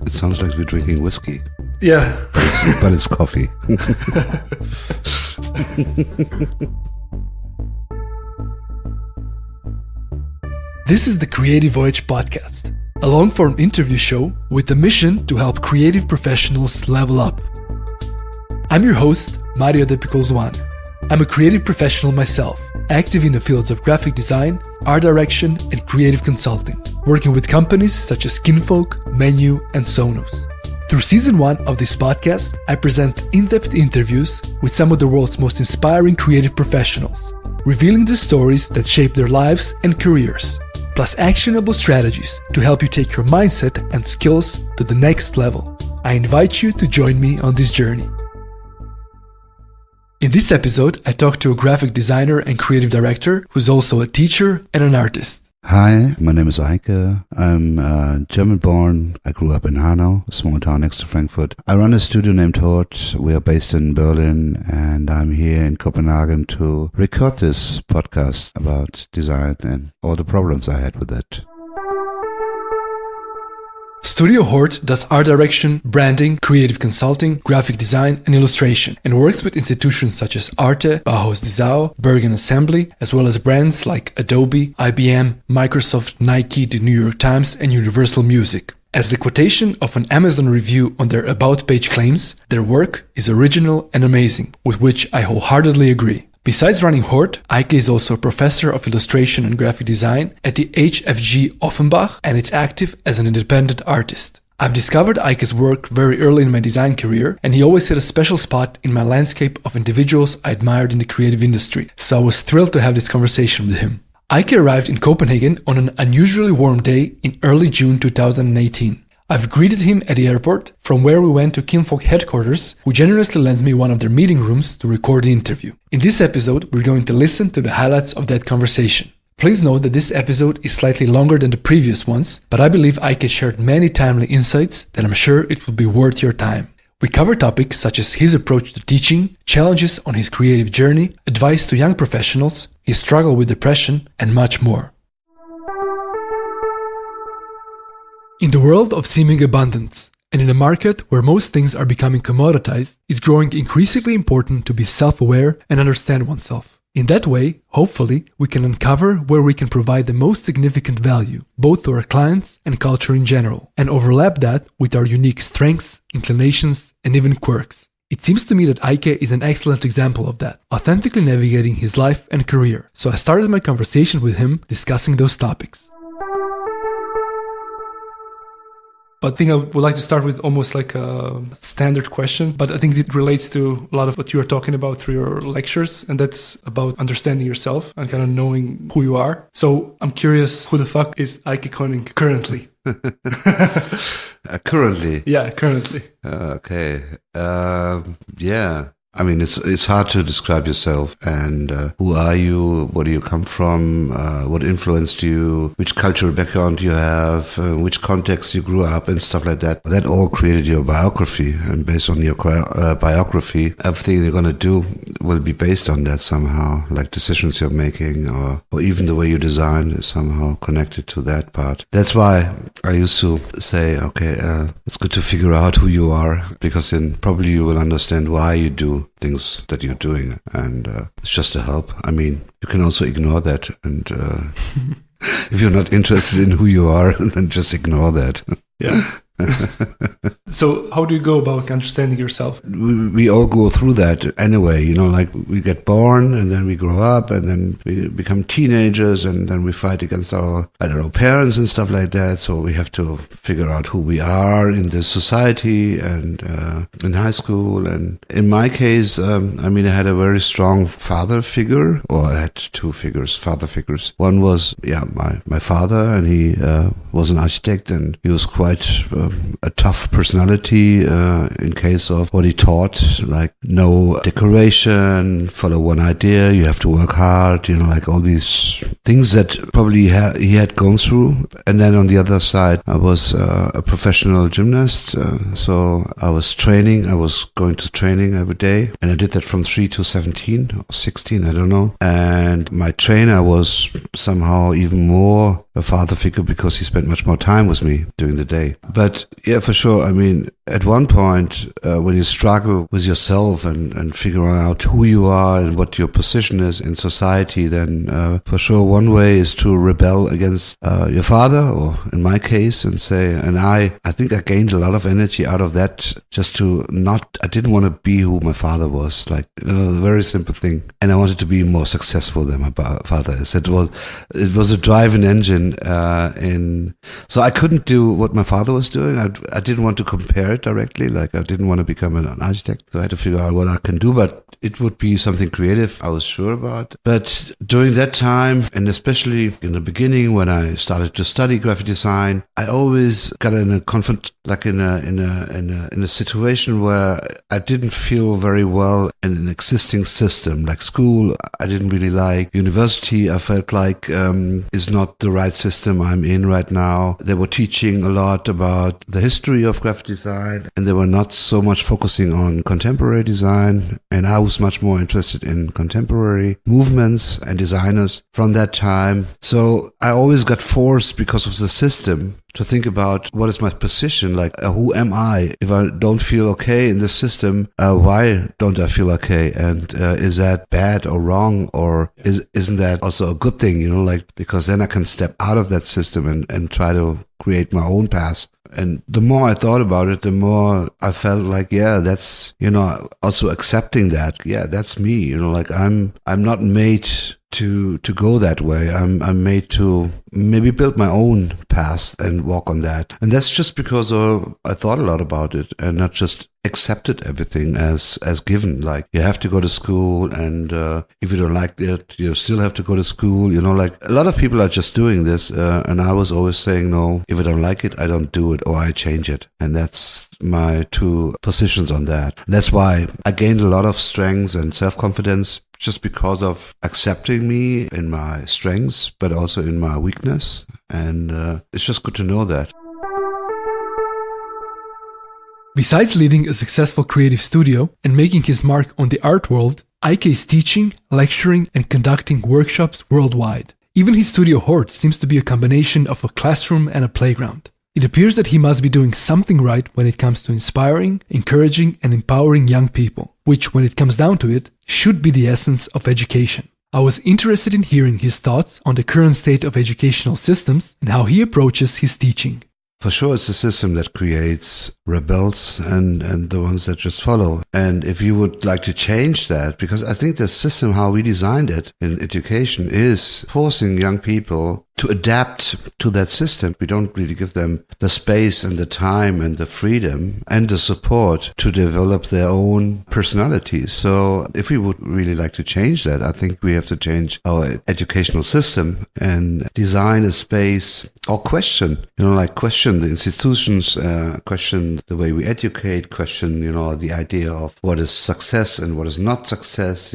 It sounds like we're drinking whiskey. Yeah. But it's coffee. This is the Creative Voyage podcast, a long-form interview show with the mission to help creative professionals level up. I'm your host, Mario De Picolzuan. I'm a creative professional myself, active in the fields of graphic design, art direction, and creative consulting, working with companies such as Kinfolk, Menu, and Sonos. Through season 1 of this podcast, I present in-depth interviews with some of the world's most inspiring creative professionals, revealing the stories that shape their lives and careers, plus actionable strategies to help you take your mindset and skills to the next level. I invite you to join me on this journey. In this episode, I talked to a graphic designer and creative director who's also a teacher and an artist. Hi, my name is Eike. I'm German-born. I grew up in Hanau, a small town next to Frankfurt. I run a studio named Hort. We are based in Berlin, and I'm here in Copenhagen to record this podcast about design and all the problems I had with it. Studio Hort does art direction, branding, creative consulting, graphic design, and illustration, and works with institutions such as Arte, Bauhaus Universität, Bergen Assembly, as well as brands like Adobe, IBM, Microsoft, Nike, the New York Times, and Universal Music. As the quotation of an Amazon review on their About page claims, their work is original and amazing, with which I wholeheartedly agree. Besides running Hort, Eike is also a professor of illustration and graphic design at the HFG Offenbach, and is active as an independent artist. I've discovered Eike's work very early in my design career, and he always had a special spot in my landscape of individuals I admired in the creative industry, so I was thrilled to have this conversation with him. Eike arrived in Copenhagen on an unusually warm day in early June 2018. I've greeted him at the airport, from where we went to Kinfolk headquarters, who generously lent me one of their meeting rooms to record the interview. In this episode, we're going to listen to the highlights of that conversation. Please note that this episode is slightly longer than the previous ones, but I believe Eike shared many timely insights that I'm sure it will be worth your time. We cover topics such as his approach to teaching, challenges on his creative journey, advice to young professionals, his struggle with depression, and much more. In the world of seeming abundance, and in a market where most things are becoming commoditized, it's growing increasingly important to be self-aware and understand oneself. In that way, hopefully, we can uncover where we can provide the most significant value, both to our clients and culture in general, and overlap that with our unique strengths, inclinations, and even quirks. It seems to me that Eike is an excellent example of that, authentically navigating his life and career. So I started my conversation with him discussing those topics. I think I would like to start with almost like a standard question, but I think it relates to a lot of what you are talking about through your lectures, and that's about understanding yourself and kind of knowing who you are. So I'm curious, who the fuck is Eike König currently? Currently? Yeah, currently. Okay. Yeah. I mean, it's hard to describe yourself and who are you, where do you come from, what influenced you, which cultural background you have, which context you grew up and stuff like that. That all created your biography, and based on your biography, everything you're going to do will be based on that somehow, like decisions you're making or even the way you design is somehow connected to that part. That's why I used to say, okay, it's good to figure out who you are, because then probably you will understand why you do things that you're doing, and it's just a help. I mean, you can also ignore that, and if you're not interested in who you are, then just ignore that. Yeah. So how do you go about understanding yourself? We all go through that anyway, like we get born and then we grow up and then we become teenagers and then we fight against our, parents and stuff like that. So we have to figure out who we are in this society and in high school. And in my case, I had a very strong father figure, or I had two father figures. One was, my father, and he was an architect, and he was quite a tough personality in case of what he taught, like no decoration, follow one idea, you have to work hard, like all these things that probably he had gone through. And then on the other side, I was a professional gymnast, so I was going to training every day, and I did that from 3 to 17 or 16, I don't know. And my trainer was somehow even more a father figure because he spent much more time with me during the day. But yeah, for sure. I mean, at one point, when you struggle with yourself and figuring out who you are and what your position is in society, then for sure one way is to rebel against your father, or in my case, and say, and I think I gained a lot of energy out of that, just to I didn't want to be who my father was, like, a very simple thing. And I wanted to be more successful than my father is. It was a driving engine, so I couldn't do what my father was doing. I didn't want to compare it directly, like I didn't want to become an architect. So I had to figure out what I can do, but it would be something creative, I was sure about. But during that time, and especially in the beginning when I started to study graphic design, I always got in a conflict, like in a situation where I didn't feel very well in an existing system. Like school, I didn't really like. University, I felt like is not the right system I'm in right now. They were teaching a lot about the history of graphic design, and they were not so much focusing on contemporary design. And I was much more interested in contemporary movements and designers from that time. So I always got forced, because of the system, to think about what is my position, like who am I? If I don't feel okay in this system, why don't I feel okay? And is that bad or wrong, or isn't that also a good thing? Like, because then I can step out of that system and try to create my own path. And the more I thought about it, the more I felt like, yeah, that's, also accepting that, yeah, that's me, like I'm not made to go that way. I'm made to maybe build my own path and walk on that. And that's just because I thought a lot about it and not just accepted everything as given. Like, you have to go to school, and if you don't like it, you still have to go to school. Like, a lot of people are just doing this, and I was always saying, no, if I don't like it, I don't do it, or I change it. And that's my two positions on that. That's why I gained a lot of strengths and self-confidence, just because of accepting me in my strengths, but also in my weakness. And it's just good to know that. Besides leading a successful creative studio and making his mark on the art world, Eike is teaching, lecturing, and conducting workshops worldwide. Even his studio Hort seems to be a combination of a classroom and a playground. It appears that he must be doing something right when it comes to inspiring, encouraging, and empowering young people, which, when it comes down to it, should be the essence of education. I was interested in hearing his thoughts on the current state of educational systems and how he approaches his teaching. For sure, it's a system that creates rebels and the ones that just follow. And if you would like to change that, because I think the system, how we designed it in education, is forcing young people to adapt to that system. We don't really give them the space and the time and the freedom and the support to develop their own personalities. So if we would really like to change that, I think we have to change our educational system and design a space, or question the institutions, question the way we educate, question, the idea of what is success and what is not success,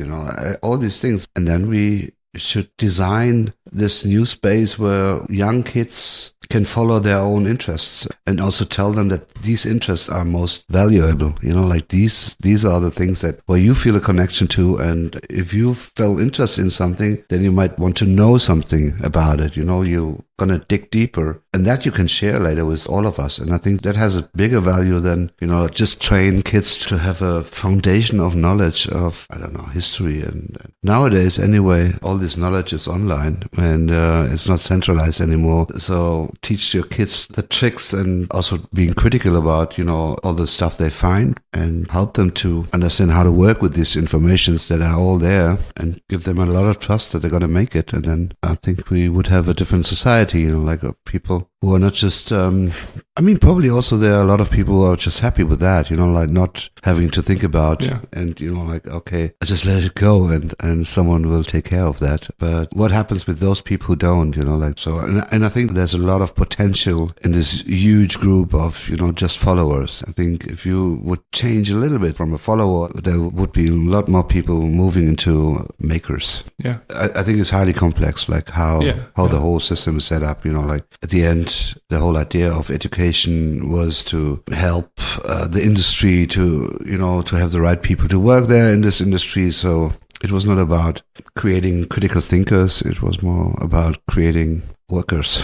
all these things. And then we should design this new space where young kids can follow their own interests, and also tell them that these interests are most valuable. Like these are the things that where you feel a connection to, and if you feel interested in something, then you might want to know something about it. You're gonna dig deeper, and that you can share later with all of us. And I think that has a bigger value than just train kids to have a foundation of knowledge of history. And nowadays, anyway, all this knowledge is online, and it's not centralized anymore. So teach your kids the tricks, and also being critical about, all the stuff they find, and help them to understand how to work with these informations that are all there, and give them a lot of trust that they're going to make it. And then I think we would have a different society, like people who are not just, probably also there are a lot of people who are just happy with that, like not having to think about, and, okay, I just let it go, and someone will take care of that. But what happens with those people who don't, and I think there's a lot of potential in this huge group of, just followers. I think if you would change a little bit from a follower, there would be a lot more people moving into makers. Yeah. I think it's highly complex, like how the whole system is set up, like at the end, the whole idea of education was to help the industry to have the right people to work there in this industry. So it was not about creating critical thinkers. It was more about creating workers.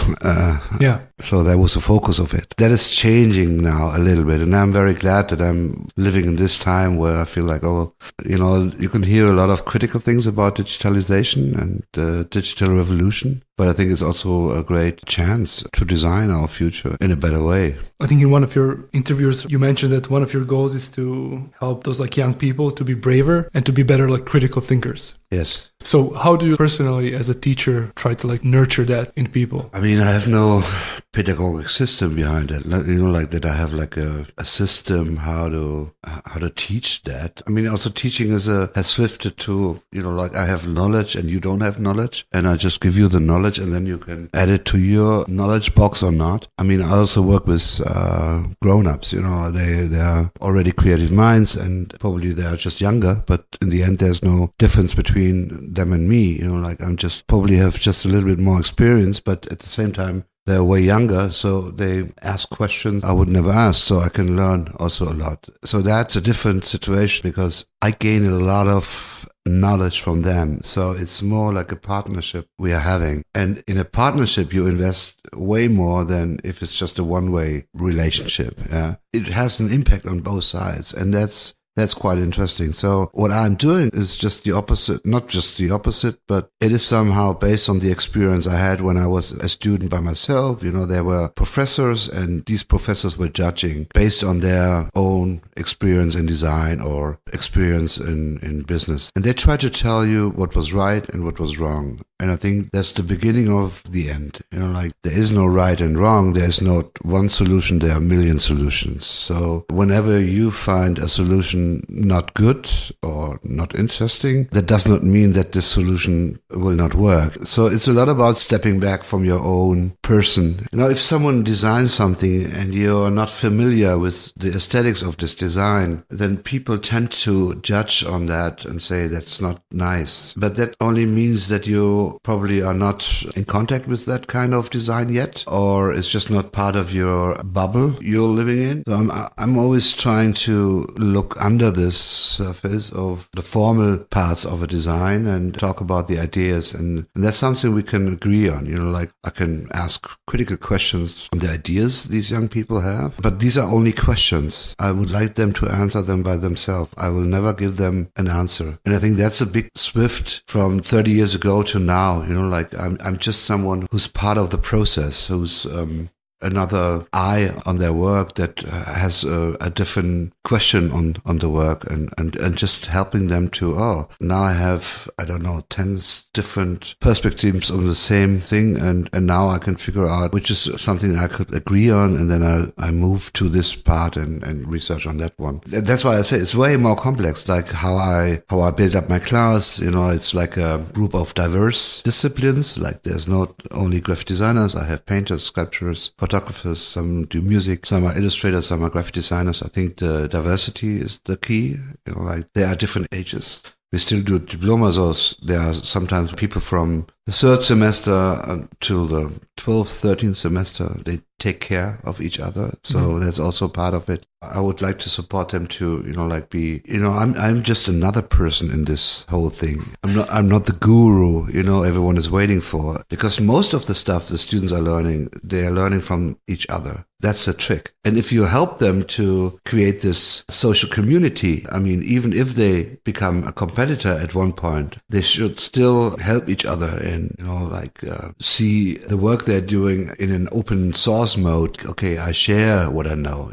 Yeah. So that was the focus of it. That is changing now a little bit. And I'm very glad that I'm living in this time where I feel like, you can hear a lot of critical things about digitalization and the digital revolution. But I think it's also a great chance to design our future in a better way. I think in one of your interviews, you mentioned that one of your goals is to help those like young people to be braver and to be better like critical thinkers. Yes. So how do you personally, as a teacher, try to like nurture that in people? I mean, I have no pedagogic system behind it. Like that I have like a system how to teach that. I mean, also teaching has shifted to, like I have knowledge and you don't have knowledge, and I just give you the knowledge and then you can add it to your knowledge box or not. I mean, I also work with grown-ups, they are already creative minds and probably they are just younger, but in the end there's no difference between them and me. Like I'm just probably have just a little bit more experience, but at the same time they're way younger, so they ask questions I would never ask, so I can learn also a lot. So that's a different situation because I gain a lot of knowledge from them. So it's more like a partnership we are having. And in a partnership, you invest way more than if it's just a one-way relationship. Yeah? It has an impact on both sides, and that's quite interesting. So what I'm doing is just the opposite, not just the opposite, but it is somehow based on the experience I had when I was a student by myself. There were professors and these professors were judging based on their own experience in design or experience in business. And they tried to tell you what was right and what was wrong. And I think that's the beginning of the end. Like there is no right and wrong. There's not one solution. There are a million solutions. So whenever you find a solution not good or not interesting, that does not mean that this solution will not work. So it's a lot about stepping back from your own person. If someone designs something and you're not familiar with the aesthetics of this design, then people tend to judge on that and say that's not nice. But that only means that you probably are not in contact with that kind of design yet, or it's just not part of your bubble you're living in. So I'm always trying to look under this surface of the formal parts of a design and talk about the ideas. And that's something we can agree on. Like I can ask critical questions on the ideas these young people have, but these are only questions. I would like them to answer them by themselves. I will never give them an answer. And I think that's a big shift from 30 years ago to now. Like I'm just someone who's part of the process, who's another eye on their work that has a different question on the work and just helping them to, now I have, 10 different perspectives on the same thing and now I can figure out which is something I could agree on, and then I move to this part and research on that one. That's why I say it's way more complex, like how I build up my class. It's like a group of diverse disciplines. Like there's not only graphic designers, I have painters, sculptors, photographers, some do music, some are illustrators, some are graphic designers. I think the diversity is the key. Like there are different ages. We still do diplomas, so there are sometimes people from the third semester until the 12th, 13th semester, they take care of each other. So that's also part of it. I would like to support them to, be, I'm just another person in this whole thing. I'm not the guru, everyone is waiting for, because most of the stuff the students are learning, they are learning from each other. That's the trick. And if you help them to create this social community, even if they become a competitor at one point, they should still help each other and, see the work they're doing in an open source mode. Okay, I share what I know,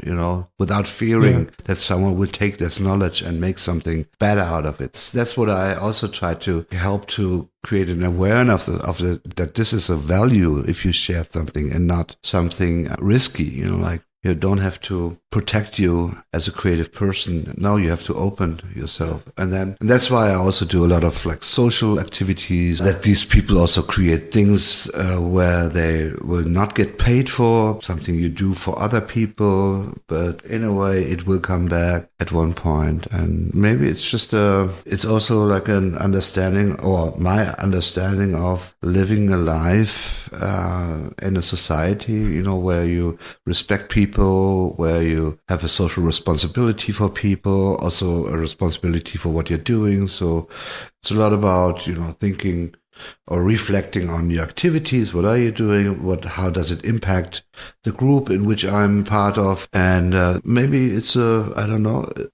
without fearing that someone will take this knowledge and make something better out of it. That's what I also try to help to create an awareness of that this is a value if you share something and not something risky, you don't have to protect you as a creative person. Now you have to open yourself. And that's why I also do a lot of social activities, that these people also create things where they will not get paid for, something you do for other people, but in a way it will come back at one point. And maybe it's just it's also like an understanding, or my understanding of living a life in a society, where you respect people, where you have a social responsibility for people, also a responsibility for what you're doing. So it's a lot about, thinking or reflecting on your activities. What are you doing? How does it impact the group in which I'm part of? And maybe it's a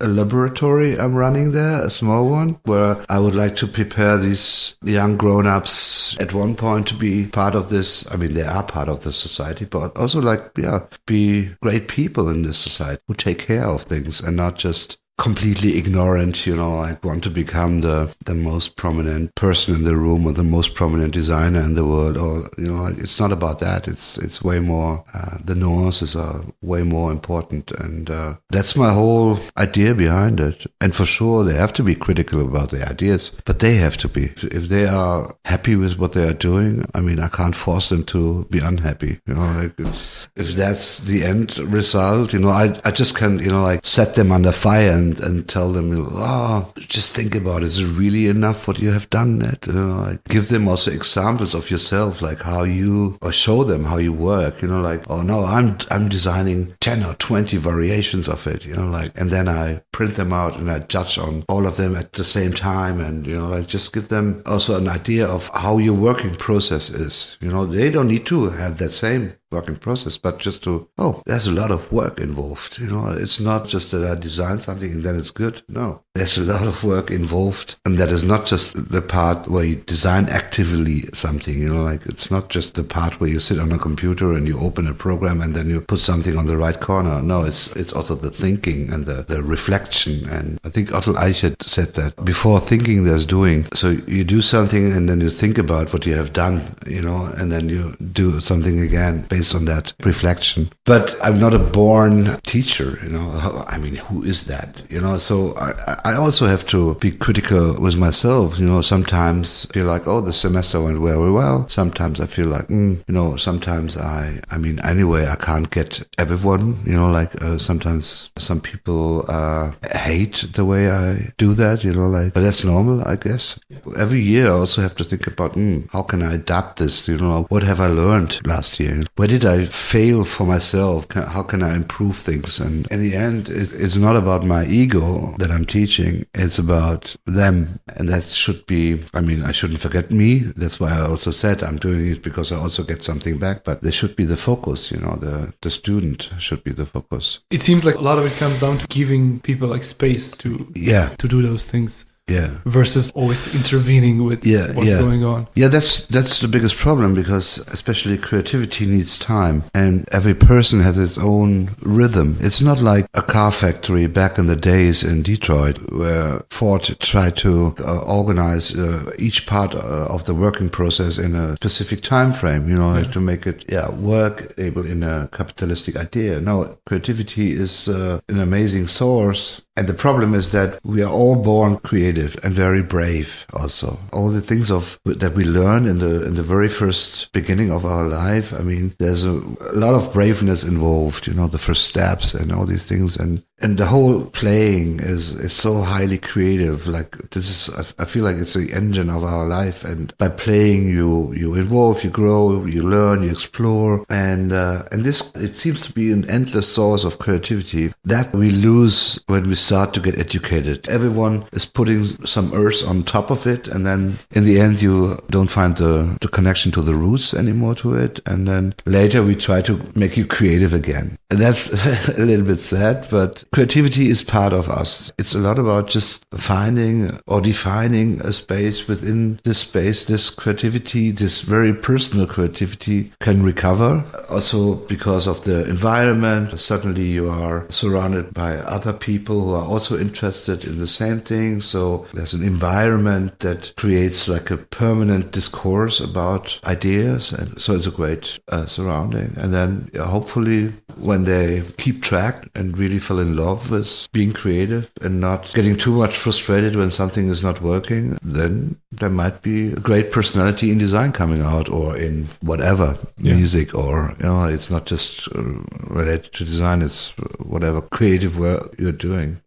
laboratory I'm running there, a small one, where I would like to prepare these young grown-ups at one point to be part of this. I mean, they are part of the society, but also be great people in this society who take care of things and not just completely ignorant, want to become the most prominent person in the room or the most prominent designer in the world, or it's not about that. It's way more. The nuances are way more important, and that's my whole idea behind it. And for sure, they have to be critical about their ideas, but they have to be. If they are happy with what they are doing, I mean, I can't force them to be unhappy. If that's the end result, I just can set them under fire and tell them, just think about it. Is it really enough what you have done? Give them also examples of yourself, like or show them how you work. Oh no, I'm designing 10 or 20 variations of it. And then I print them out and I judge on all of them at the same time, and just give them also an idea of how your working process is. They don't need to have that same working process, but just there's a lot of work involved. It's not just that I design something and then it's good. No, there's a lot of work involved, and that is not just the part where you design actively something. It's not just the part where you sit on a computer and you open a program and then you put something on the right corner. No, it's also the thinking and the reflection. And I think Otto Eike said that before thinking, there's doing. So you do something and then you think about what you have done, and then you do something again based on that reflection. But I'm not a born teacher, I mean, who is that? So I also have to be critical with myself. Sometimes I feel like, the semester went very well. Sometimes I feel like, sometimes anyway, I can't get everyone, sometimes some people hate the way I do that, but that's normal, I guess. Every year I also have to think about, how can I adapt this? What have I learned last year? Where did I fail for myself? How can I improve things? And in the end, it's not about my ego that I'm teaching. It's about them. And that should be, I shouldn't forget me. That's why I also said I'm doing it because I also get something back. But they should be the focus, the student should be the focus. It seems like a lot of it comes down to giving people space to do those things. Yeah. Versus always intervening with what's going on. Yeah, that's the biggest problem, because especially creativity needs time, and every person has its own rhythm. It's not like a car factory back in the days in Detroit where Ford tried to organize each part of the working process in a specific time frame, to make it work able in a capitalistic idea. No, creativity is an amazing source. And the problem is that we are all born creative and very brave also. All the things that we learn in the very first beginning of our life, there's a lot of braveness involved, the first steps and all these things. And the whole playing is so highly creative. Like I feel like it's the engine of our life. And by playing, you evolve, you grow, you learn, you explore. And this, it seems to be an endless source of creativity that we lose when we start to get educated. Everyone is putting some earth on top of it. And then in the end, you don't find the connection to the roots anymore to it. And then later we try to make you creative again. And that's a little bit sad, but creativity is part of us. It's a lot about just finding or defining a space within this space. This creativity, this very personal creativity, can recover. Also because of the environment. Certainly you are surrounded by other people who are also interested in the same thing. So there's an environment that creates like a permanent discourse about ideas. And so it's a great surrounding. And then hopefully when they keep track and really fall in love with being creative and not getting too much frustrated when something is not working, then there might be a great personality in design coming out, or in whatever, music, or it's not just related to design, it's whatever creative work you're doing.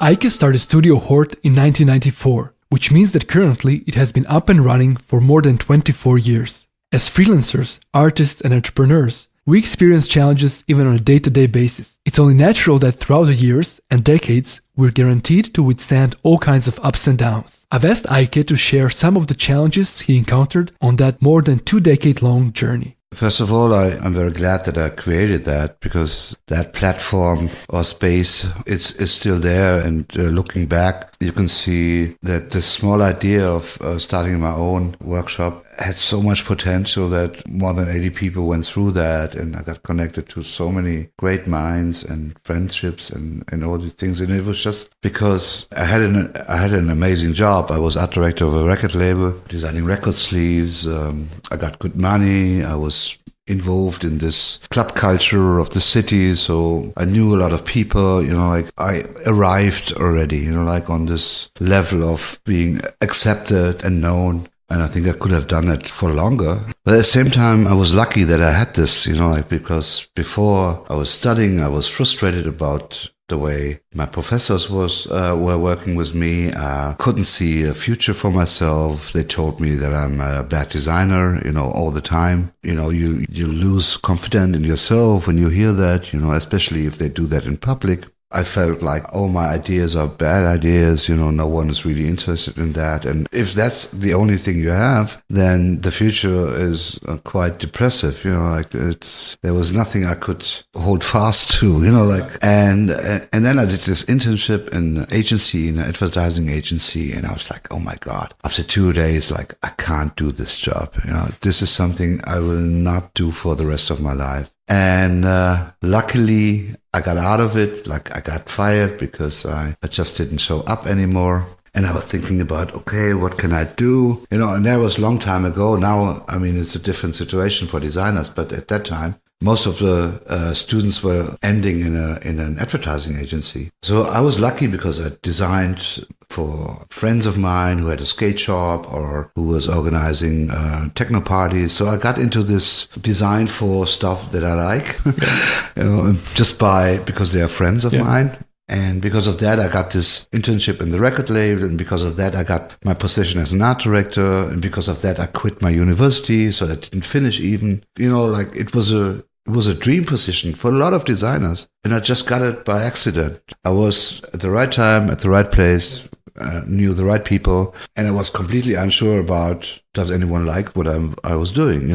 Eike started Studio Hort in 1994, which means that currently it has been up and running for more than 24 years. As freelancers, artists, and entrepreneurs, we experience challenges even on a day-to-day basis. It's only natural that throughout the years and decades, we're guaranteed to withstand all kinds of ups and downs. I've asked Eike to share some of the challenges he encountered on that more than 2-decade-long journey. First of all, I'm very glad that I created that, because that platform or space is still there. And looking back, you can see that the small idea of starting my own workshop had so much potential that more than 80 people went through that. And I got connected to so many great minds and friendships and all these things. And it was just because I had an amazing job. I was art director of a record label, designing record sleeves. I got good money. I was involved in this club culture of the city, so I knew a lot of people, like I arrived already, like on this level of being accepted and known. And I think I could have done it for longer. But at the same time, I was lucky that I had this, because before I was studying, I was frustrated about the way my professors were working with me. I couldn't see a future for myself. They told me that I'm a bad designer, all the time. You lose confidence in yourself when you hear that, especially if they do that in public. I felt like all my ideas are bad ideas, no one is really interested in that. And if that's the only thing you have, then the future is quite depressive, there was nothing I could hold fast to, and then I did this internship in an advertising agency, and I was like, oh my God, after 2 days, I can't do this job. This is something I will not do for the rest of my life. And luckily, I got out of it. I got fired because I just didn't show up anymore. And I was thinking about, okay, what can I do? And that was a long time ago. Now, it's a different situation for designers. But at that time, most of the students were ending in an advertising agency. So I was lucky because I designed for friends of mine who had a skate shop or who was organizing techno parties. So I got into this design for stuff that I like, because they are friends of mine. And because of that, I got this internship in the record label. And because of that, I got my position as an art director. And because of that, I quit my university. So I didn't finish even. It was a dream position for a lot of designers. And I just got it by accident. I was at the right time, at the right place, knew the right people. And I was completely unsure about, does anyone like what I was doing?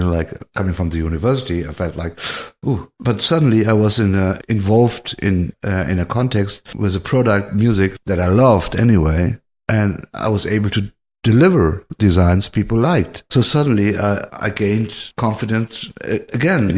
Coming from the university, I felt like, ooh. But suddenly I was involved in a context with a product, music that I loved anyway. And I was able to deliver designs people liked. So suddenly I gained confidence again,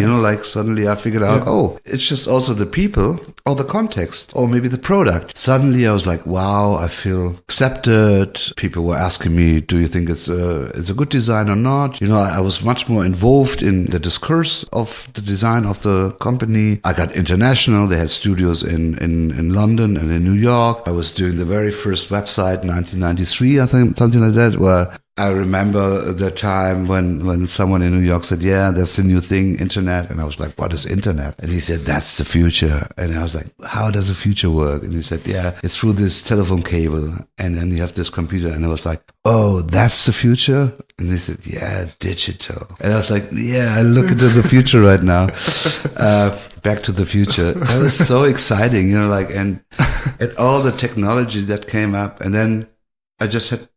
suddenly I figured out, it's just also the people or the context or maybe the product. Suddenly I was like, wow, I feel accepted. People were asking me, do you think it's a good design or not? I was much more involved in the discourse of the design of the company. I got international. They had studios in London and in New York. I was doing the very first website in 1993, I think, something like that, where I remember the time when someone in New York said, yeah, that's the new thing, internet. And I was like, what is internet? And he said, that's the future. And I was like, how does the future work? And he said, yeah, it's through this telephone cable. And then you have this computer. And I was like, oh, that's the future? And he said, yeah, digital. And I was like, yeah, I look into the future right now. Back to the future. That was so exciting, and all the technology that came up. And then I just had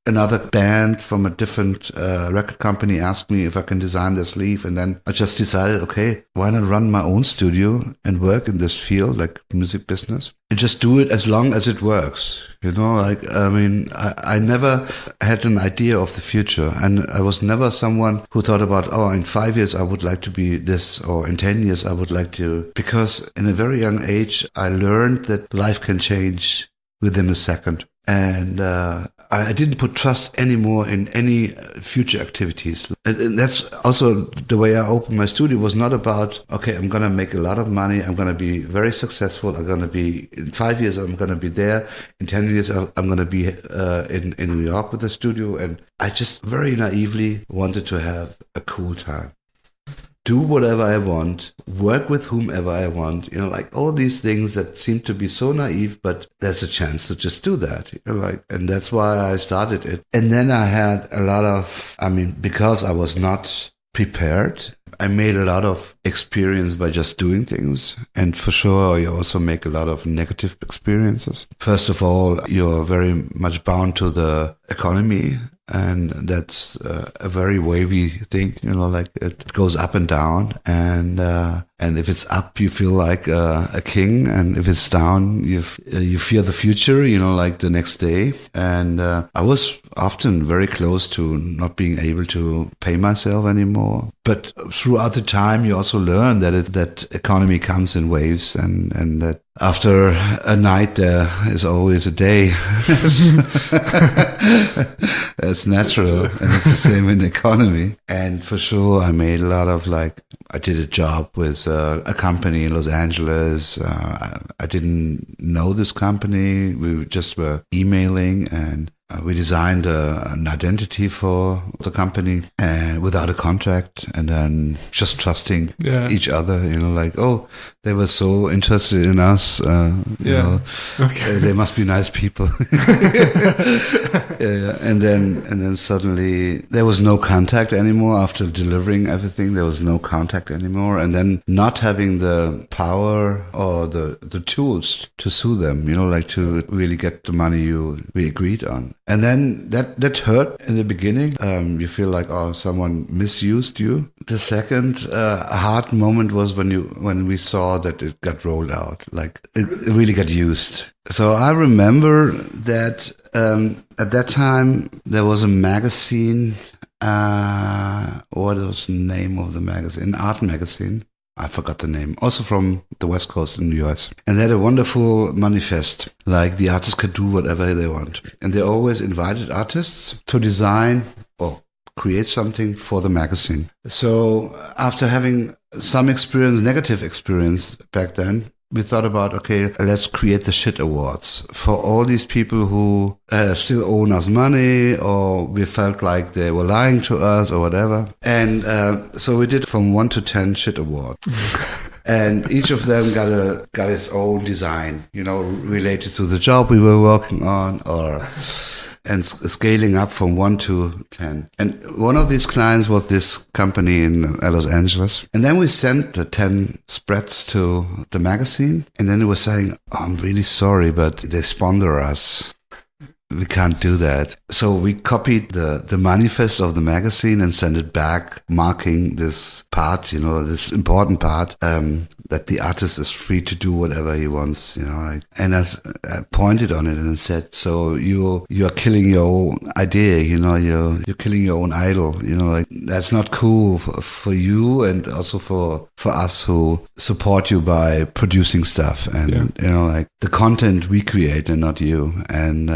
another band from a different record company ask me if I can design their sleeve. And then I just decided, okay, why not run my own studio and work in this field, like music business, and just do it as long as it works. I never had an idea of the future. And I was never someone who thought about, in 5 years, I would like to be this, or in 10 years, I would like to, because in a very young age, I learned that life can change within a second. And I didn't put trust anymore in any future activities. And that's also the way I opened my studio. Was not about, okay, I'm going to make a lot of money. I'm going to be very successful. I'm going to be, in 5 years, I'm going to be there. In 10 years, I'm going to be in New York with the studio. And I just very naively wanted to have a cool time. Do whatever I want, work with whomever I want, all these things that seem to be so naive, but there's a chance to just do that, and that's why I started it. And then I had a lot of, because I was not prepared. I made a lot of experience by just doing things. And for sure, you also make a lot of negative experiences. First of all, you're very much bound to the economy. And that's a very wavy thing, like it goes up and down. And if it's up, you feel like a king. And if it's down, you fear the future, like the next day. And I was often very close to not being able to pay myself anymore. But throughout the time, you also learn that economy comes in waves, and that after a night, there is always a day. That's natural, and it's the same in economy. And for sure, I made a lot of I did a job with a company in Los Angeles. I didn't know this company. We just were emailing, and we designed an identity for the company and without a contract, and then just trusting each other, they were so interested in us, they must be nice people. And then suddenly there was no contact anymore. After delivering everything, there was no contact anymore. And then not having the power or the tools to sue them, to really get the money we agreed on. And then that hurt in the beginning. You feel like, someone misused you. The second hard moment was when we saw that it got rolled out, it really got used. So I remember that at that time there was a magazine. What was the name of the magazine? An art magazine. I forgot the name. Also from the West Coast in the US. And they had a wonderful manifest. The artists could do whatever they want. And they always invited artists to design or create something for the magazine. So after having some experience, negative experience back then, we thought about, okay, let's create the shit awards for all these people who still owe us money, or we felt like they were lying to us or whatever. And so we did from 1 to 10 shit awards. And each of them got its own design, related to the job we were working on, and scaling up from 1 to 10. And one of these clients was this company in Los Angeles. And then we sent the 10 spreads to the magazine. And then they were saying, I'm really sorry, but they sponsor us. We can't do that. So we copied the manifest of the magazine and sent it back, marking this part, this important part, that the artist is free to do whatever he wants, And I pointed on it and said, so you are killing your own idea, you're killing your own idol, that's not cool for you, and also for us who support you by producing stuff, and the content we create and not you. And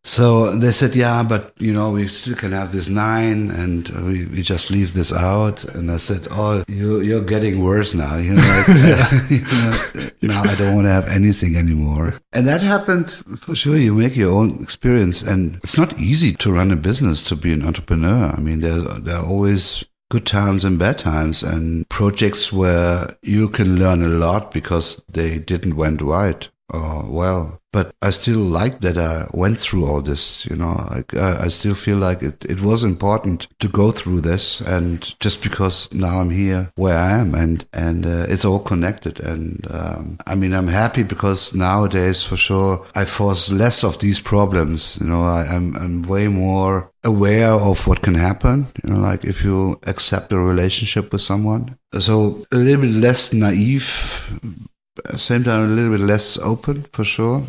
so they said, but we still can have this 9, and we just leave this out. And I said, you're getting worse now. Now I don't want to have anything anymore. And that happened for sure. You make your own experience, and it's not easy to run a business, to be an entrepreneur. I mean, there are always good times and bad times, and projects where you can learn a lot because they didn't went right or well. But I still like that I went through all this, I still feel like it was important to go through this, and just because now I'm here where I am, and it's all connected. And I'm happy because nowadays, for sure, I face less of these problems. I'm way more aware of what can happen, if you accept a relationship with someone. So a little bit less naive, at the same time, a little bit less open, for sure.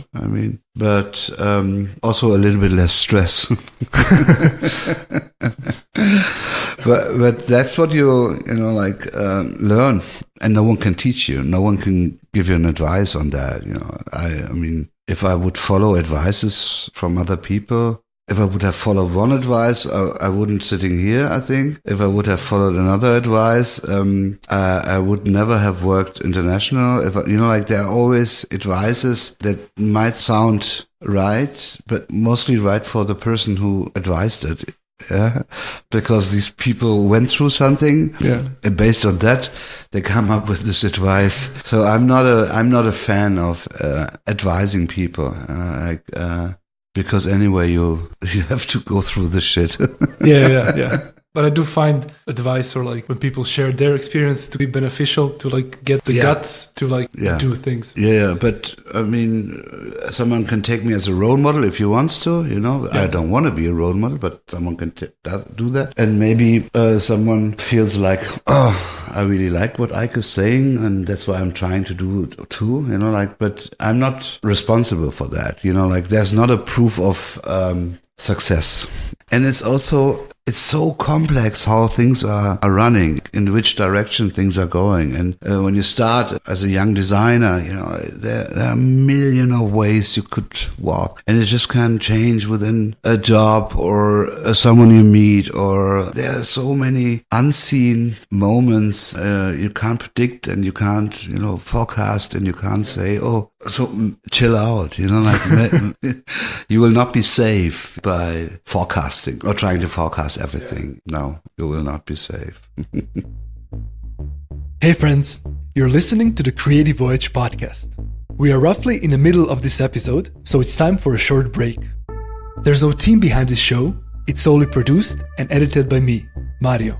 But also a little bit less stress. but that's what you learn, and no one can teach you. No one can give you an advice on that. If I would follow advices from other people, if I would have followed one advice, I wouldn't sitting here, I think. If I would have followed another advice, I would never have worked international. There are always advices that might sound right, but mostly right for the person who advised it. Yeah, because these people went through something, and based on that, they come up with this advice. So I'm not a fan of advising people. Because anyway, you have to go through this shit. Yeah. But I do find advice or like when people share their experience to be beneficial to like get the guts to like do things. Yeah, but I mean, someone can take me as a role model if he wants to, you know. I don't want to be a role model, but someone can do that. And maybe someone feels like, oh, I really like what Eike is saying, and that's why I'm trying to do it too, you know, like, but I'm not responsible for that, you know, like there's not a proof of success. And it's so complex how things are running, in which direction things are going. And when you start as a young designer, you know, there are a million of ways you could walk. And it just can change within a job or someone you meet, or there are so many unseen moments you can't predict and you can't, you know, forecast, and you can't say, oh, so chill out, you know, like you will not be safe by forecasting or trying to forecast everything. No, you will not be safe. Hey friends, you're listening to the Creative Voyage podcast. We are roughly in the middle of this episode, so it's time for a short break. There's no team behind this show. It's solely produced and edited by me, Mario.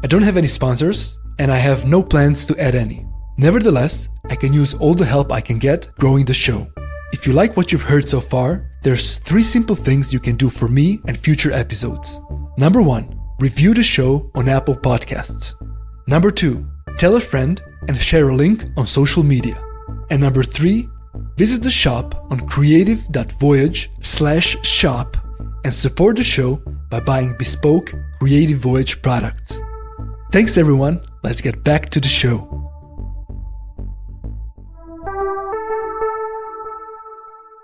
I don't have any sponsors, and I have no plans to add any. Nevertheless, I can use all the help I can get growing the show. If you like what you've heard so far, there's 3 simple things you can do for me and future episodes. Number 1, review the show on Apple Podcasts. Number 2, tell a friend and share a link on social media. And number 3, visit the shop on creative.voyage/shop and support the show by buying bespoke Creative Voyage products. Thanks everyone, let's get back to the show.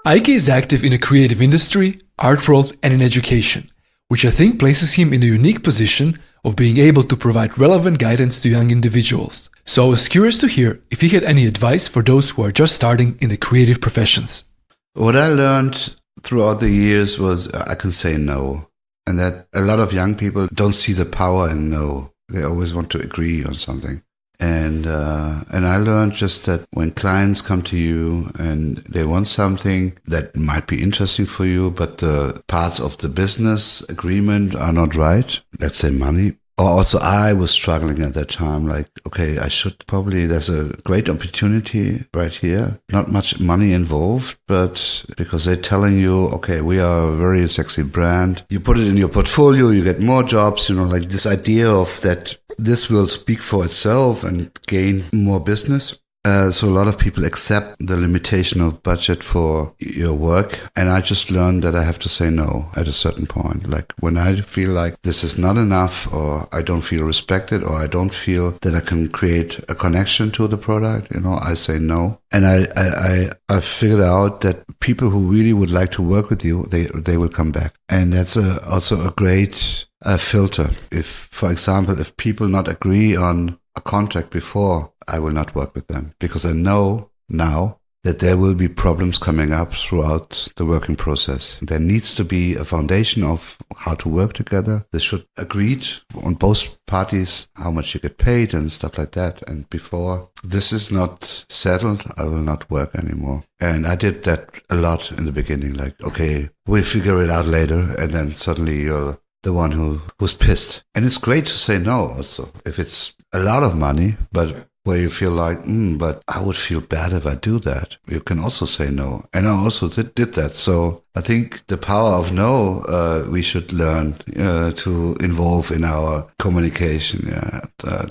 Eike is active in the creative industry, art world, and in education, which I think places him in a unique position of being able to provide relevant guidance to young individuals. So I was curious to hear if he had any advice for those who are just starting in the creative professions. What I learned throughout the years was I can say no, and that a lot of young people don't see the power in no. They always want to agree on something. And I learned just that when clients come to you and they want something that might be interesting for you, but the parts of the business agreement are not right, let's say money. Or also I was struggling at that time, like, okay, I should probably, there's a great opportunity right here. Not much money involved, but because they're telling you, okay, we are a very sexy brand. You put it in your portfolio, you get more jobs, you know, like this idea of that this will speak for itself and gain more business. So a lot of people accept the limitation of budget for your work. And I just learned that I have to say no at a certain point. Like when I feel like this is not enough, or I don't feel respected, or I don't feel that I can create a connection to the product, you know, I say no. And I figured out that people who really would like to work with you, they will come back. And that's also a great filter. If, for example, if people not agree on a contract before, I will not work with them, because I know now that there will be problems coming up throughout the working process. There needs to be a foundation of how to work together. They should agree on both parties how much you get paid and stuff like that. And before this is not settled, I will not work anymore. And I did that a lot in the beginning, like, okay, we'll figure it out later. And then suddenly you're the one who's pissed. And it's great to say no also, if it's a lot of money, but where you feel like, but I would feel bad if I do that. You can also say no. And I also did that. So I think the power of no, we should learn to involve in our communication,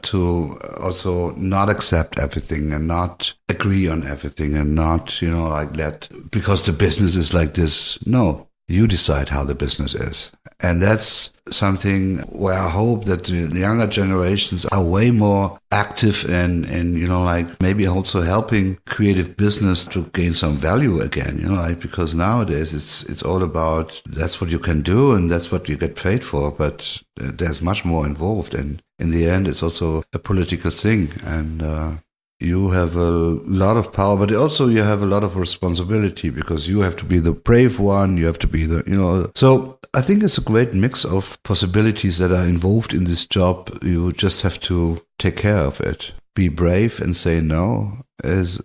to also not accept everything and not agree on everything and not, you know, like that, because the business is like this. No, you decide how the business is. And that's something where I hope that the younger generations are way more active and you know, like maybe also helping creative business to gain some value again, you know, like, because nowadays it's all about that's what you can do and that's what you get paid for, but there's much more involved, and in the end it's also a political thing, and you have a lot of power, but also you have a lot of responsibility, because you have to be the brave one, you have to be the, you know. So I think it's a great mix of possibilities that are involved in this job. You just have to take care of it. Be brave and say no is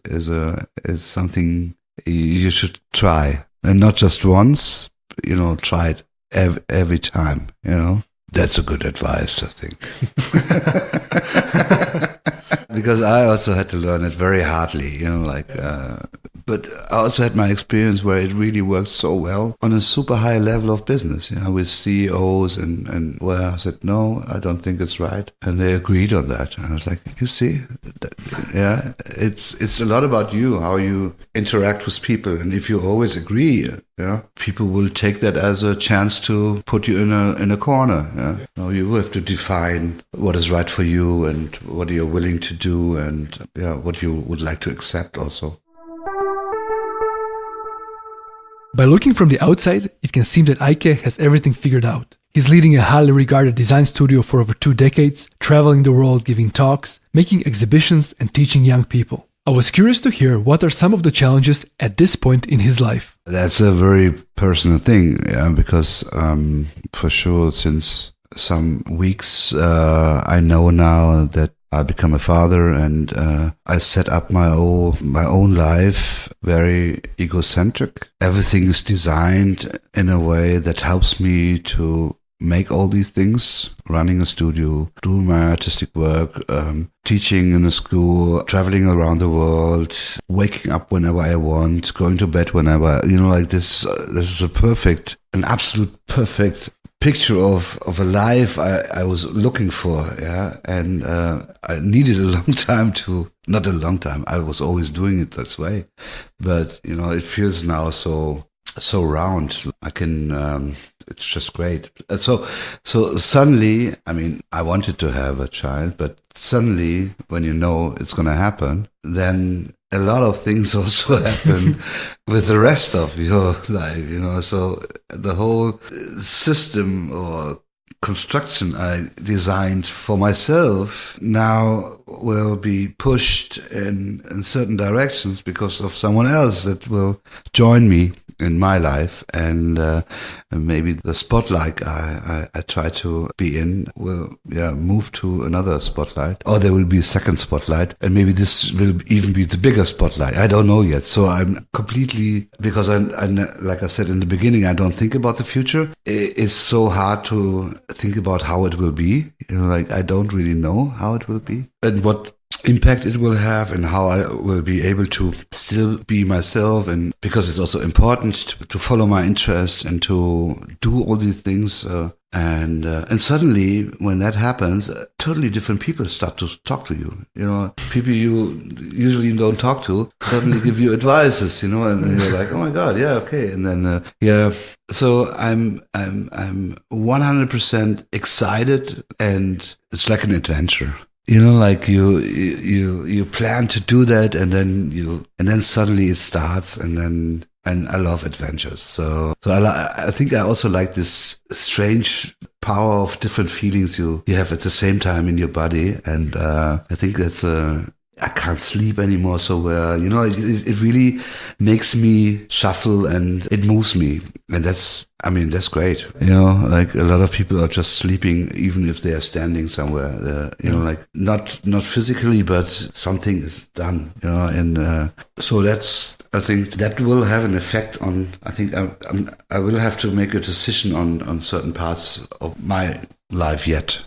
something you should try, and not just once, you know, try it every time, you know. That's a good advice, I think. Because I also had to learn it very hardly, but I also had my experience where it really worked so well on a super high level of business, with CEOs and where I said, no, I don't think it's right. And they agreed on that. And I was like, you see, it's a lot about you, how you interact with people. And if you always agree, people will take that as a chance to put you in a corner. Now you have to define what is right for you and what you're willing to do and what you would like to accept also. By looking from the outside, it can seem that Eike has everything figured out. He's leading a highly regarded design studio for over 2 decades, traveling the world, giving talks, making exhibitions, and teaching young people. I was curious to hear what are some of the challenges at this point in his life. That's a very personal thing, because for sure since some weeks I know now that I become a father, and I set up my own life very egocentric. Everything is designed in a way that helps me to make all these things, running a studio, doing my artistic work, teaching in a school, traveling around the world, waking up whenever I want, going to bed whenever, this is an absolute perfect picture of a life I was looking for, and I needed a long time not a long time, I was always doing it this way, but it feels now so round. I can it's just great. So suddenly, I wanted to have a child, but suddenly when it's going to happen, then a lot of things also happen with the rest of your life, so the whole system or construction I designed for myself now will be pushed in certain directions because of someone else that will join me in my life, and maybe the spotlight I try to be in will move to another spotlight, or there will be a second spotlight, and maybe this will even be the bigger spotlight. I don't know yet. So I'm completely, because I like I said in the beginning, I don't think about the future. It's so hard to think about how it will be. I don't really know how it will be and what impact it will have and how I will be able to still be myself, and because it's also important to follow my interest and to do all these things, and suddenly when that happens, totally different people start to talk to you. People you usually don't talk to suddenly give you advices, and you're like, oh my God, yeah, okay, and then so I'm 100% excited, and it's like an adventure. You plan to do that, and then suddenly it starts, and I love adventures. So I think I also like this strange power of different feelings you have at the same time in your body, and I think that's I can't sleep anymore. So it really makes me shuffle and it moves me, and that's great. Like a lot of people are just sleeping even if they are standing somewhere. Not physically, but something is done. And so I think that will have an effect on. I think I will have to make a decision on certain parts of my life yet.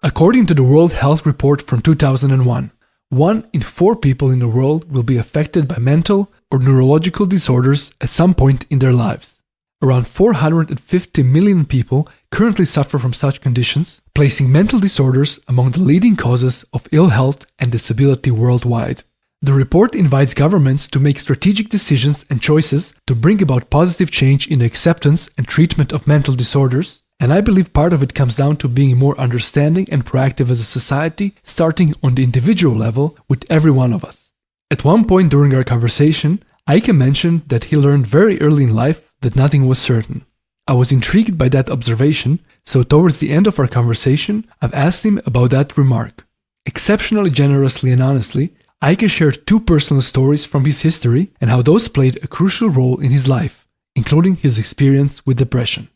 According to the World Health Report from 2001, 1 in 4 people in the world will be affected by mental or neurological disorders at some point in their lives. Around 450 million people currently suffer from such conditions, placing mental disorders among the leading causes of ill health and disability worldwide. The report invites governments to make strategic decisions and choices to bring about positive change in the acceptance and treatment of mental disorders, and I believe part of it comes down to being more understanding and proactive as a society, starting on the individual level with every one of us. At one point during our conversation, Eike mentioned that he learned very early in life that nothing was certain. I was intrigued by that observation, so towards the end of our conversation, I've asked him about that remark. Exceptionally generously and honestly, Eike shared 2 personal stories from his history and how those played a crucial role in his life, including his experience with depression.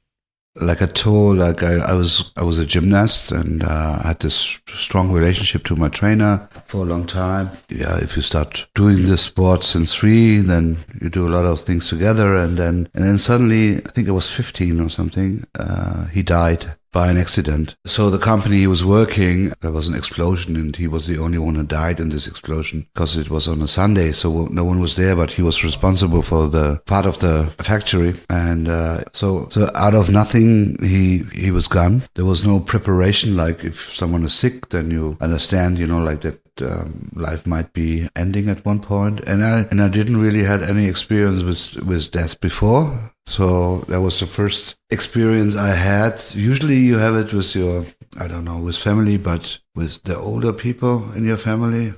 Like I told, I was a gymnast, and I had this strong relationship to my trainer for a long time. Yeah, if you start doing this sport since 3, then you do a lot of things together. And then suddenly, I think I was 15 or something, he died by an accident. So the company he was working, there was an explosion, and he was the only one who died in this explosion because it was on a Sunday, so no one was there, but he was responsible for the part of the factory. And so out of nothing, he was gone. There was no preparation, like if someone is sick, then you understand, like that life might be ending at one point. And I didn't really had any experience with death before. So that was the first experience I had. Usually you have it with with family, but with the older people in your family.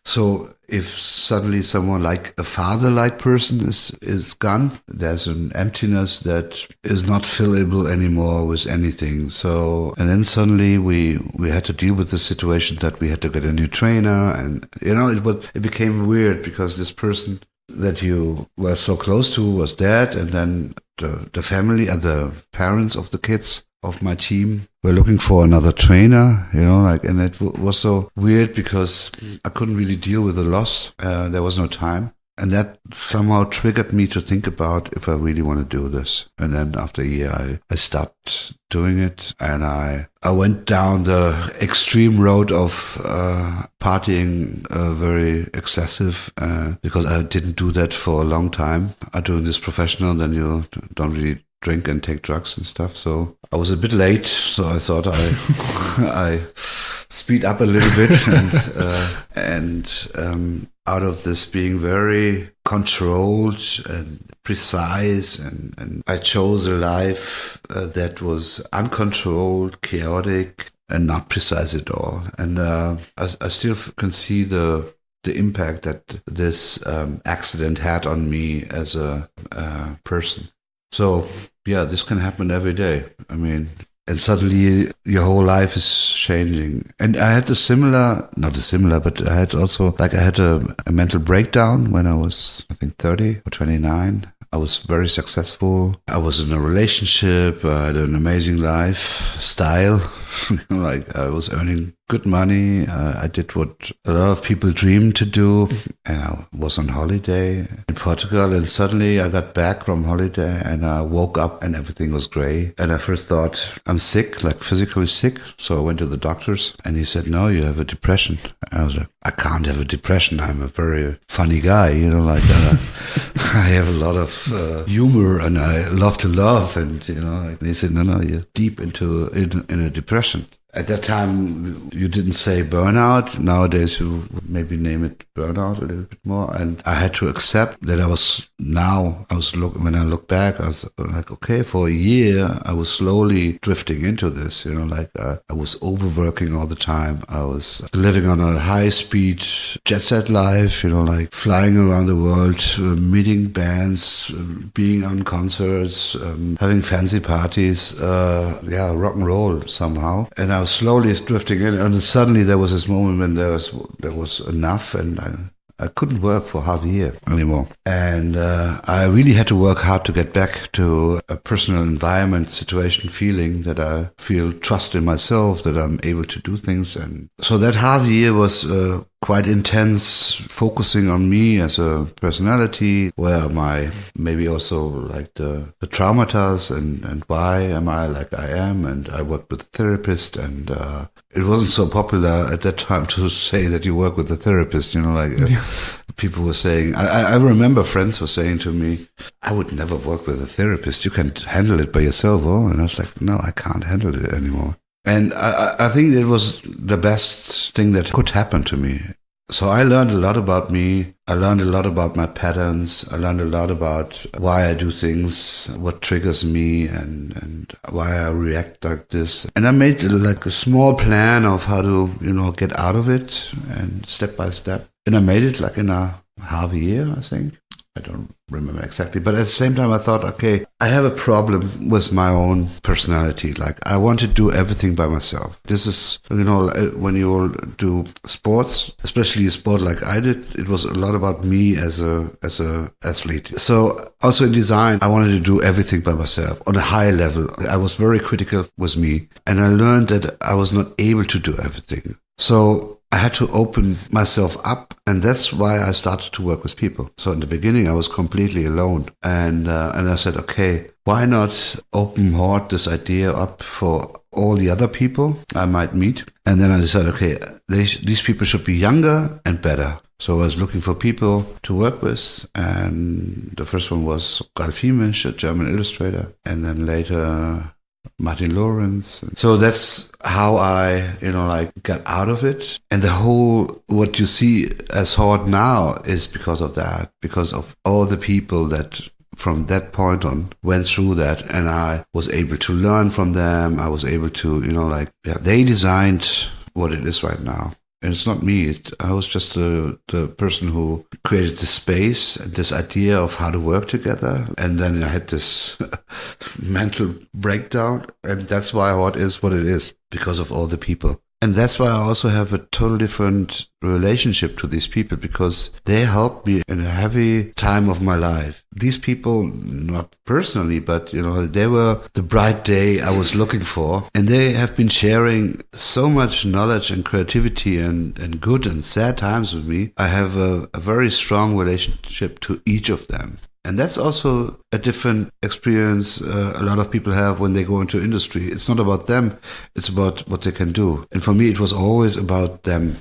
So if suddenly someone like a father-like person is gone, there's an emptiness that is not fillable anymore with anything. So, and then suddenly we had to deal with the situation that we had to get a new trainer, and it became weird because this person that you were so close to was dead, and then the family and the parents of the kids of my team were looking for another trainer, and it was so weird because I couldn't really deal with the loss. There was no time. And that somehow triggered me to think about if I really want to do this. And then after a year, I stopped doing it, and I went down the extreme road of partying, very excessive, because I didn't do that for a long time. I'm doing this professional, then you don't really drink and take drugs and stuff. So I was a bit late, so I thought I speed up a little bit, and out of this being very controlled and precise, and I chose a life that was uncontrolled, chaotic, and not precise at all. And I still can see the impact that this accident had on me as a person. So yeah, this can happen every day. And suddenly your whole life is changing. And I had but I had also, I had a mental breakdown when I was, I think, 30 or 29. I was very successful. I was in a relationship. I had an amazing lifestyle. I was earning good money. I did what a lot of people dream to do. And I was on holiday in Portugal. And suddenly I got back from holiday and I woke up and everything was gray. And I first thought, I'm sick, like physically sick. So I went to the doctors and he said, no, you have a depression. I was like, I can't have a depression. I'm a very funny guy, I have a lot of humor and I love to laugh. And, they said, no, you're deep in a depression. At that time, you didn't say burnout. Nowadays, you maybe name it burnout a little bit more. And I had to accept that when I look back, I was like, okay, for a year, I was slowly drifting into this, I was overworking all the time. I was living on a high-speed jet set life, flying around the world, meeting bands, being on concerts, having fancy parties, rock and roll somehow. And I was slowly drifting in, and suddenly there was this moment when there was enough, and I couldn't work for half a year anymore. And I really had to work hard to get back to a personal environment, situation, feeling that I feel trust in myself, that I'm able to do things. And so that half a year was quite intense, focusing on me as a personality, where maybe also like the traumas and why am I like I am. And I worked with a therapist, and it wasn't so popular at that time to say that you work with a therapist, people were saying, I remember friends were saying to me, I would never work with a therapist. You can handle it by yourself. And I was like, no, I can't handle it anymore. And I think it was the best thing that could happen to me. So I learned a lot about me. I learned a lot about my patterns. I learned a lot about why I do things, what triggers me, and why I react like this. And I made like a small plan of how to, get out of it, and step by step. And I made it like in a half a year, I think. I don't remember exactly. But at the same time, I thought, okay, I have a problem with my own personality. Like, I want to do everything by myself. This is, when you do sports, especially a sport like I did, it was a lot about me as a athlete. So also in design, I wanted to do everything by myself on a high level. I was very critical with me, and I learned that I was not able to do everything. So I had to open myself up, and that's why I started to work with people. So in the beginning, I was completely alone, and I said, okay, why not open Hort, this idea, up for all the other people I might meet? And then I decided, okay, these people should be younger and better. So I was looking for people to work with, and the first one was Ralf Himisch, a German illustrator, and then later Martin Lorenz. So that's how I, got out of it. And the whole, what you see as Hort now is because of that, because of all the people that from that point on went through that, and I was able to learn from them. I was able to, they designed what it is right now. And it's not me. I was just the person who created the space, this idea of how to work together. And then I had this mental breakdown. And that's why Hort is what it is, because of all the people. And that's why I also have a totally different relationship to these people, because they helped me in a heavy time of my life. These people, not personally, but, they were the bright day I was looking for. And they have been sharing so much knowledge and creativity and good and sad times with me. I have a very strong relationship to each of them. And that's also a different experience a lot of people have when they go into industry. It's not about them, it's about what they can do. And for me, it was always about them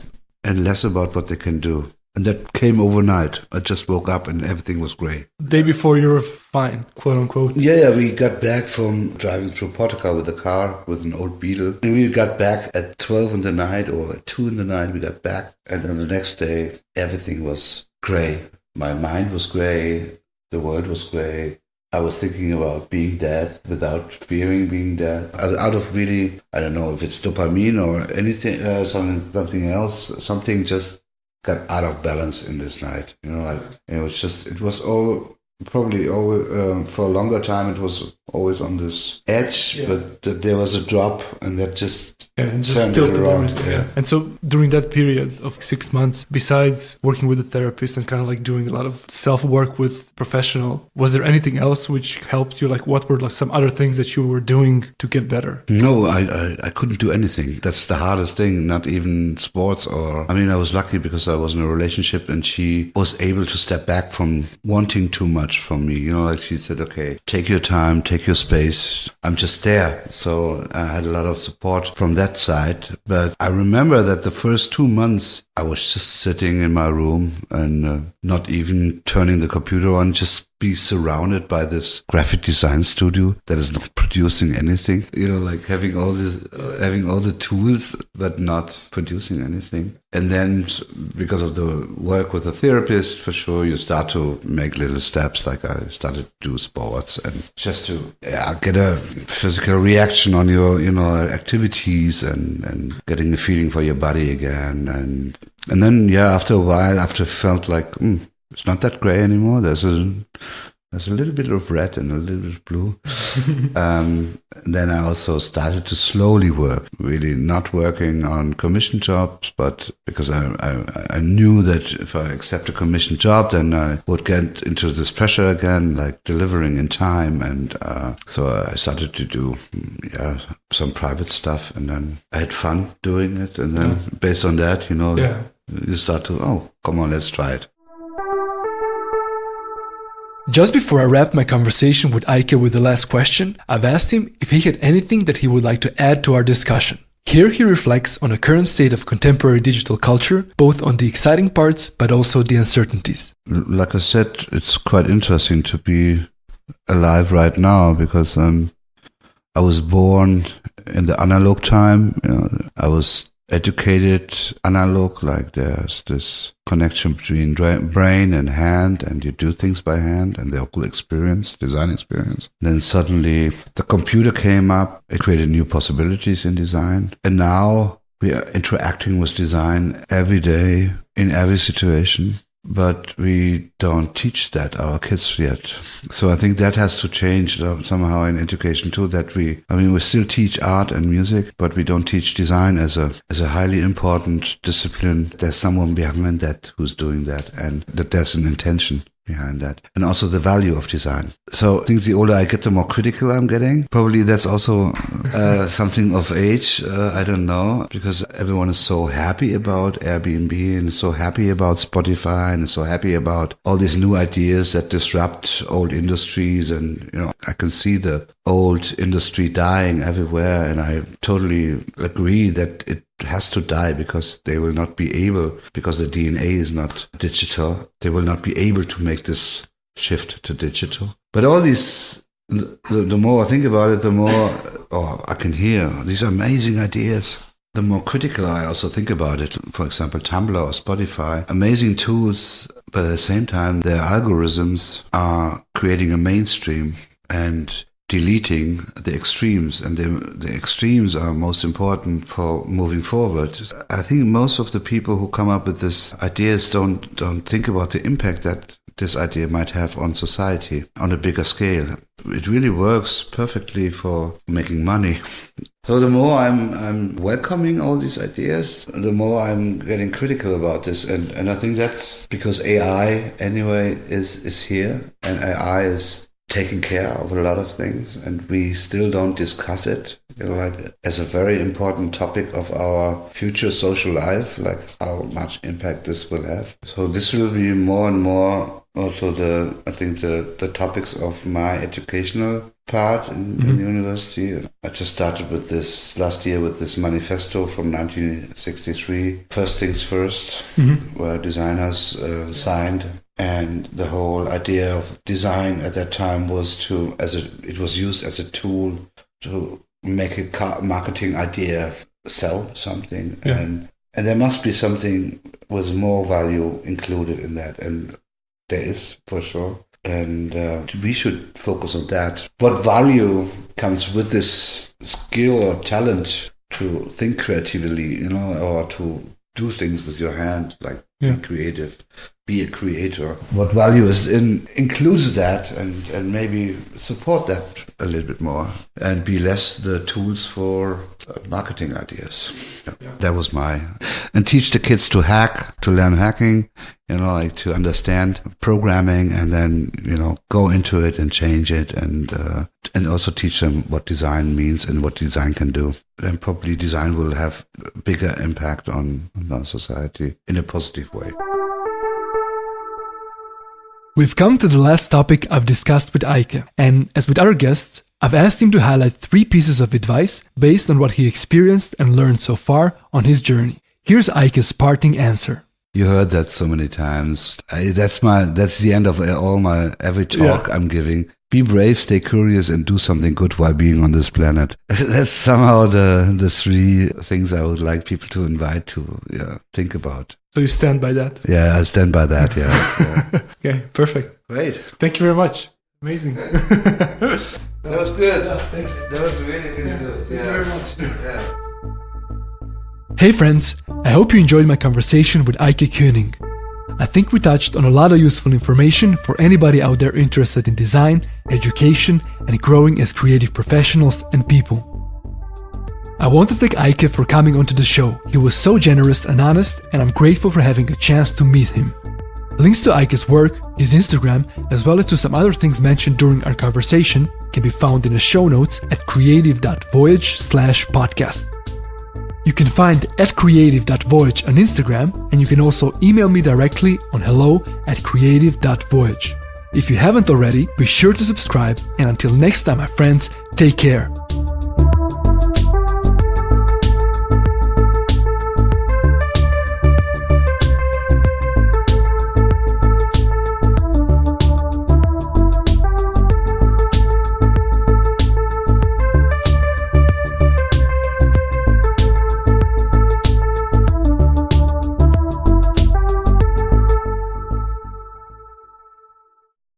and less about what they can do. And that came overnight. I just woke up and everything was great. The day before you were fine, quote unquote. Yeah, we got back from driving through Portugal with a car, with an old Beetle. And we got back at 12 in the night or at 2 in the night, we got back. And then the next day, everything was gray. My mind was gray. The world was grey. I was thinking about being dead without fearing being dead. Out of really, I don't know if it's dopamine or anything, something else. Something just got out of balance in this night. It was all probably always, for a longer time. It was always on this edge, but there was a drop, and that just turned it around. Yeah. And so during that period of 6 months, besides working with a therapist and kind of doing a lot of self-work with professional, was there anything else which helped you? What were some other things that you were doing to get better? No, I couldn't do anything. That's the hardest thing, not even sports I was lucky because I was in a relationship, and she was able to step back from wanting too much from me. She said, okay, take your time, take your space. I'm just there. So I had a lot of support from that side. But I remember that the first 2 months, I was just sitting in my room and not even turning the computer on, just be surrounded by this graphic design studio that is not producing anything. Having all the tools, but not producing anything. And then because of the work with the therapist, for sure, you start to make little steps. Like I started to do sports and just to get a physical reaction on your, activities and getting a feeling for your body again. And then, after a while, after I felt like, it's not that gray anymore. There's a little bit of red and a little bit of blue. Then I also started to slowly work, really not working on commission jobs, but because I knew that if I accept a commission job, then I would get into this pressure again, like delivering in time. And so I started to do some private stuff, and then I had fun doing it. And then based on that, you start to, come on, let's try it. Just before I wrap my conversation with Eike with the last question, I've asked him if he had anything that he would like to add to our discussion. Here he reflects on the current state of contemporary digital culture, both on the exciting parts but also the uncertainties. Like I said, it's quite interesting to be alive right now because I was born in the analog time. I was educated analog, like there's this connection between brain and hand, and you do things by hand, and the whole experience, design experience. Then suddenly the computer came up, it created new possibilities in design, and now we are interacting with design every day in every situation. but we don't teach that our kids yet. So I think that has to change somehow in education too, that we still teach art and music, but we don't teach design as a highly important discipline. There's someone behind that who's doing that, and that there's an intention behind that, and also the value of design. So I think the older I get, the more critical I'm getting. Probably that's also something of age. I don't know, because everyone is so happy about Airbnb and so happy about Spotify and so happy about all these new ideas that disrupt old industries. And, I can see the old industry dying everywhere. And I totally agree that it has to die, because they will not be able, because the DNA is not digital, they will not be able to make this shift to digital. But all these, the more I think about it, the more I can hear these amazing ideas. The more critical I also think about it. For example, Tumblr or Spotify, amazing tools, but at the same time, their algorithms are creating a mainstream and deleting the extremes, and the extremes are most important for moving forward. I think most of the people who come up with these ideas don't think about the impact that this idea might have on society on a bigger scale. It really works perfectly for making money. So the more I'm welcoming all these ideas, the more I'm getting critical about this. And I think that's because AI anyway is here, and AI is taking care of a lot of things, and we still don't discuss it, as a very important topic of our future social life, like how much impact this will have. So this will be more and more also the topics of my educational part in university. I just started with this last year with this manifesto from 1963, First Things First, where designers signed. And the whole idea of design at that time was it was used as a tool to make a marketing idea sell something. Yeah. And there must be something with more value included in that. And there is, for sure. And we should focus on that. What value comes with this skill or talent to think creatively, or to do things with your hand, like be creative, be a creator. What value includes that, and maybe support that a little bit more, and be less the tools for marketing ideas. Yeah. That was and teach the kids to learn hacking, to understand programming, and then, go into it and change it, and also teach them what design means and what design can do. Then probably design will have a bigger impact on our society in a positive way. We've come to the last topic I've discussed with Eike, and as with other guests, I've asked him to highlight 3 pieces of advice based on what he experienced and learned so far on his journey. Here's Eike's parting answer. You heard that so many times. That's the end of every talk I'm giving. Be brave, stay curious, and do something good while being on this planet. That's somehow the 3 things I would like people to invite to think about. So you stand by that? Yeah, I stand by that, yeah. Okay, perfect. Great. Thank you very much. Amazing. That was good. Yeah, thank you. That was really, really good. Thank you very much. Yeah. Hey friends, I hope you enjoyed my conversation with Eike König. I think we touched on a lot of useful information for anybody out there interested in design, education, and growing as creative professionals and people. I want to thank Eike for coming onto the show. He was so generous and honest, and I'm grateful for having a chance to meet him. Links to Eike's work, his Instagram, as well as to some other things mentioned during our conversation can be found in the show notes at creative.voyage/podcast. You can find @creative.voyage on Instagram, and you can also email me directly on hello@creative.voyage. If you haven't already, be sure to subscribe, and until next time, my friends, take care.